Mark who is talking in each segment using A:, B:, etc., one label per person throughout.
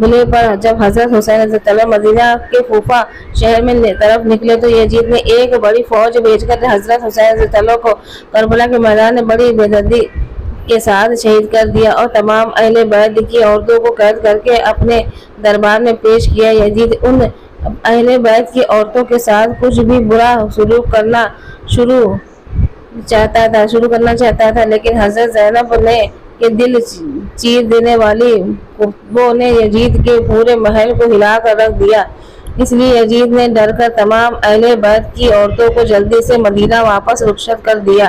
A: بلے پر جب حضرت حسین رضی اللہ عنہ مدینہ کے کوفہ شہر میں طرف نکلے تو یزید نے ایک بڑی فوج بھیج کر حضرت حسین رضی اللہ عنہ کو کربلا کے میدان میں بڑی بےدردی کے ساتھ شہید کر دیا اور تمام اہل بیت کی عورتوں کو قید کر کے اپنے دربار میں پیش کیا۔ یزید ان اہل بیت کی عورتوں کے ساتھ کچھ بھی برا سلوک کرنا شروع کرنا چاہتا تھا، لیکن حضرت زینب نے کے دل چیر دینے والی خوشبو نے یزید کے پورے محل کو ہلا کر رکھ دیا۔ اس لیے یزید نے ڈر کر تمام اہل بیت کی عورتوں کو جلدی سے مدینہ واپس رخصت کر دیا۔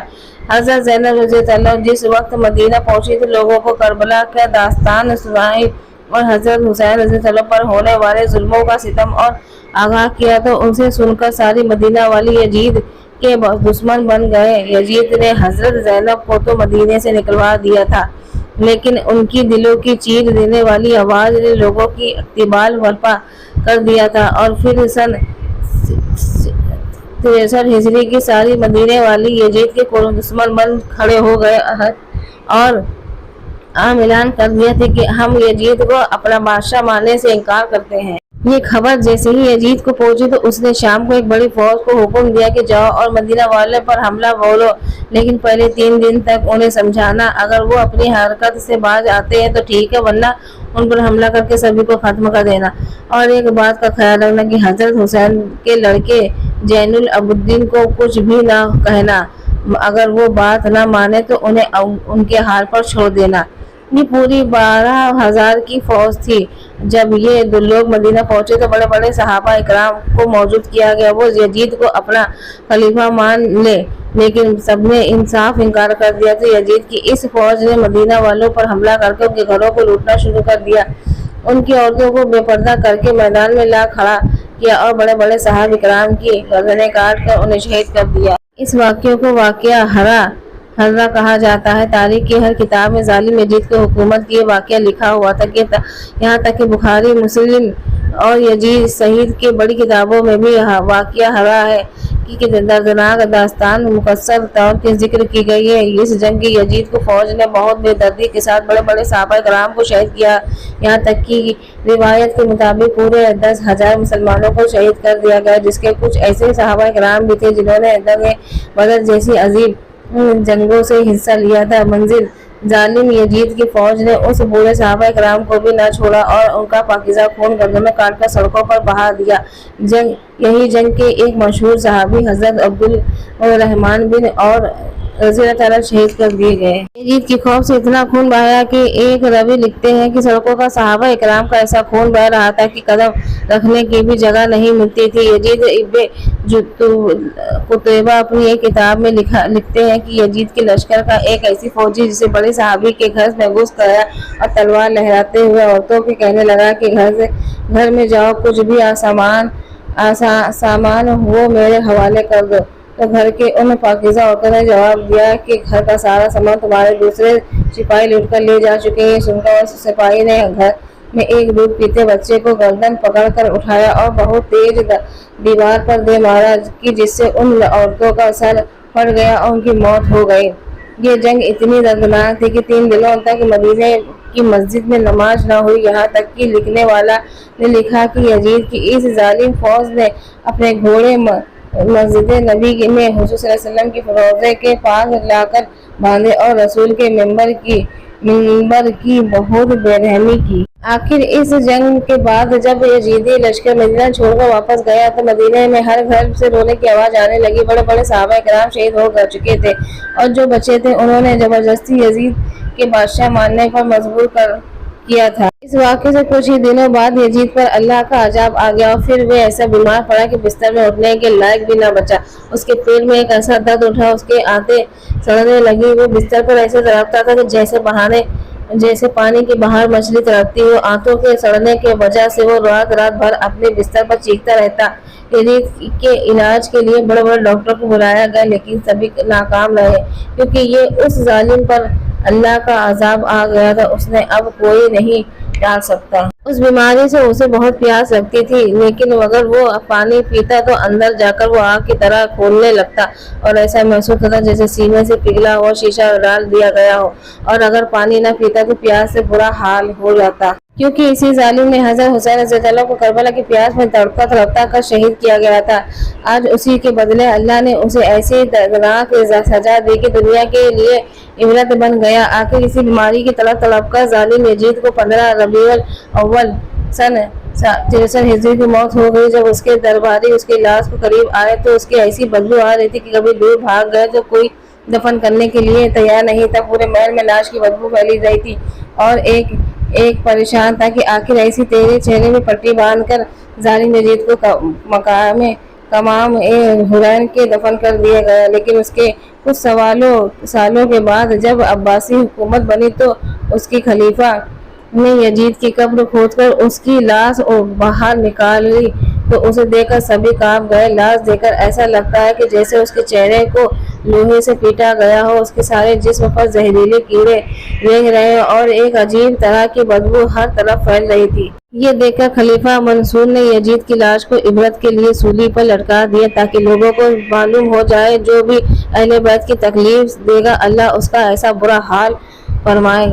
A: حضرت زینب رضی اللہ عنہ جس وقت مدینہ پہنچی تو لوگوں کو کربلا کا داستان سنائی اور حضرت حسین رضی اللہ عنہ پر ہونے والے ظلموں کا ستم اور آگاہ کیا تو ان سے سن کر ساری مدینہ والی یزید کے دشمن بن گئے۔ یزید نے حضرت زینب کو تو مدینے سے نکلوا دیا تھا، لیکن ان کی دلوں کی چیر دینے والی آواز نے لوگوں کی اقتبال برپا کر دیا تھا اور پھر سن 63 ہجری کی ساری مدینے والی یزید کے دشمن بن کھڑے ہو گئے اور عام اعلان کر دیا تھا کہ ہم یزید کو اپنا بادشاہ ماننے سے انکار کرتے ہیں۔ یہ خبر جیسے ہی یزید کو پہنچی تو اس نے شام کو ایک بڑی فوج کو حکم دیا کہ جاؤ اور مدینہ والے پر حملہ بولو، لیکن پہلے 3 دن تک انہیں سمجھانا، اگر وہ اپنی حرکت سے باز آتے ہیں تو ٹھیک ہے، ورنہ ان پر حملہ کر کے سبھی کو ختم کر دینا۔ اور ایک بات کا خیال رکھنا کہ حضرت حسین کے لڑکے زین العابدین کو کچھ بھی نہ کہنا، اگر وہ بات نہ مانے تو انہیں ان کے حال پر چھوڑ دینا۔ یہ پوری 12,000 کی فوج تھی۔ جب یہ لوگ مدینہ پہنچے تو بڑے بڑے صحابہ اکرام کو موجود کیا گیا، وہ یزید کو اپنا خلیفہ مان لے، لیکن سب نے صاف انکار کر دیا۔ تو یزید کی اس فوج نے مدینہ والوں پر حملہ کر کے ان کے گھروں کو لوٹنا شروع کر دیا، ان کی عورتوں کو بے پردہ کر کے میدان میں لا کھڑا کیا اور بڑے بڑے صحابہ اکرام کی گردنیں کاٹ کر انہیں شہید کر دیا۔ اس واقعے کو واقعہ ہرا کہا جاتا ہے۔ تاریخ کی ہر کتاب میں ظالم یزید کی حکومت کی یہ واقعہ لکھا ہوا تھا، یہاں تک کہ بخاری، مسلم اور یزید شہید کی بڑی کتابوں میں بھی واقعہ ہرا ہے کی دردناک داستان مفصل طور پر ذکر کی گئی ہے۔ اس جنگ کی یزید کو فوج نے بہت بے دردی کے ساتھ بڑے بڑے صحابہ کرام کو شہید کیا، یہاں تک کہ روایت کے مطابق پورے 10,000 مسلمانوں کو شہید کر دیا گیا، جس کے کچھ ایسے صحابہ کرام بھی تھے جنہوں نے بدر جیسی عظیم جنگوں سے حصہ لیا تھا۔ منزل ظالم یزید کی فوج نے اس بوڑھے صحابہ کرام کو بھی نہ چھوڑا اور ان کا پاکیزہ خون گردنوں میں کاٹ کر سڑکوں پر بہا دیا۔ یہی جنگ کے ایک مشہور صحابی حضرت عبدالرحمن بن اور رضی اللہ عنہ شہید کر دیے گئے۔ یزید کی خوف سے اتنا خون بہایا کہ ایک راوی لکھتے ہیں کہ سڑکوں کا صحابہ اکرام کا ایسا خون بہ رہا تھا کہ قدم رکھنے کی بھی جگہ نہیں ملتی تھی۔ یزید ابن قتیبہ اپنی ایک کتاب میں لکھتے ہیں کہ یزید کے لشکر کا ایک ایسی فوجی جسے بڑے صحابی کے گھر میں گھس گیا اور تلوار لہراتے ہوئے عورتوں کو کہنے لگا کہ گھر میں جاؤ، کچھ بھی سامان وہ میرے حوالے کر دو، تو گھر کے ان پاکیزہ عورتوں نے جواب دیا کہ گھر کا سارا سامان تمہارے دوسرے سپاہی لوٹ کر لے جا چکے ہیں۔ یہ سن کر اس سپاہی نے گھر میں ایک دودھ پیتے بچے کو گردن پکڑ کر اٹھایا اور بہت تیز دیوار پر دے مارا کہ جس سے ان عورتوں کا سر پھٹ گیا اور ان کی موت ہو گئی۔ یہ جنگ اتنی دردناک تھی کہ 3 دنوں تک مدینے کی مسجد میں نماز نہ ہوئی، یہاں تک کہ لکھنے والا نے لکھا کہ یزید کی اس ظالم فوج نے اپنے گھوڑے مسجد نبی میں حضور صلی اللہ علیہ وسلم کی روضے کے پاس لا کر باندھے اور رسول کے منبر کی بہت بے رحمی کی۔ آخر اس جنگ کے بعد جب یزیدی لشکر مدینہ چھوڑ کر واپس گیا تو مدینے میں ہر گھر سے رونے کی آواز آنے لگی۔ بڑے بڑے صحابہ کرام شہید ہو چکے تھے اور جو بچے تھے انہوں نے زبردستی یزید کے بادشاہ ماننے پر مجبور کیا تھا۔ اس واقعے سے کچھ ہی دنوں بعد یزید پر اللہ کا عذاب آ گیا اور پھر وہ ایسا بیمار پڑا کہ بستر میں اٹھنے کے لائق بھی نہ بچا۔ اس کے پیٹ میں ایک ایسا درد اٹھا، اس کے آنتیں سڑنے لگی، وہ بستر پر ایسے تڑپتا تھا کہ جیسے پانی کی باہر مچھلی تڑپتی ہو۔ آنتوں کے سڑنے کی وجہ سے وہ رات بھر اپنے بستر پر چیختا رہتا۔ یزید کے علاج کے لیے بڑے بڑے ڈاکٹر کو بلایا گیا، لیکن سبھی ناکام رہے، کیونکہ یہ اس ظالم پر اللہ کا عذاب آ گیا تھا، اس نے اب کوئی نہیں ٹال سکتا۔ اس بیماری سے اسے بہت پیاس لگتی تھی، لیکن اگر وہ پانی پیتا تو اندر جا کر وہ آگ کی طرح کھولنے لگتا اور ایسا محسوس ہوتا جیسے سینے سے پگھلا ہوا شیشہ ڈال دیا گیا ہو، اور اگر پانی نہ پیتا تو پیاس سے برا حال ہو جاتا۔ کیونکہ اسی ظالم نے حضرت حسین رضی اللہ عنہ کو کربلا کی پیاس میں تڑپتا تڑپتا کر شہید کیا گیا تھا۔ آج اسی کے بدلے اللہ نے اسے ایسی دردناک سزا دی کہ دنیا کے لیے عبرت بن گیا۔ آخر اسی بیماری کی تڑپ تڑپ کر ظالم یزید کو 15 ربیع الاول سن 63 ہجری کی موت ہو گئی۔ جب اس کے درباری اس کی لاش کو قریب آئے تو اس کی ایسی بدبو آ رہی تھی کہ کبھی دور بھاگ گئے تو کوئی دفن کرنے کے لیے تیار نہیں تھا۔ پورے محل میں لاش کی بدبو پھیلی رہی تھی اور ایک پریشان تھا کہ آخر ایسی تیرے چہرے میں پٹی باندھ کر ظالم یزید کو مقام کمام حرین کے دفن کر دیا گیا۔ لیکن اس کے کچھ سالوں کے بعد جب عباسی حکومت بنی تو اس کی خلیفہ نے یزید کی قبر کھود کر اس کی لاش باہر نکالی تو اسے دیکھ کر سبھی کانپ گئے۔ لاش دیکھ کر ایسا لگتا ہے کہ جیسے اس کے چہرے کو لوہے سے پیٹا گیا ہو۔ اس کے سارے جسم پر زہریلے کیڑے رینگ رہے اور ایک عجیب طرح کی بدبو ہر طرف پھیل رہی تھی۔ یہ دیکھ کر خلیفہ منصور نے یزید کی لاش کو عبرت کے لیے سولی پر لٹکا دیا تاکہ لوگوں کو معلوم ہو جائے جو بھی اہل بیت کی تکلیف دے گا اللہ اس کا ایسا برا حال فرمائے گا۔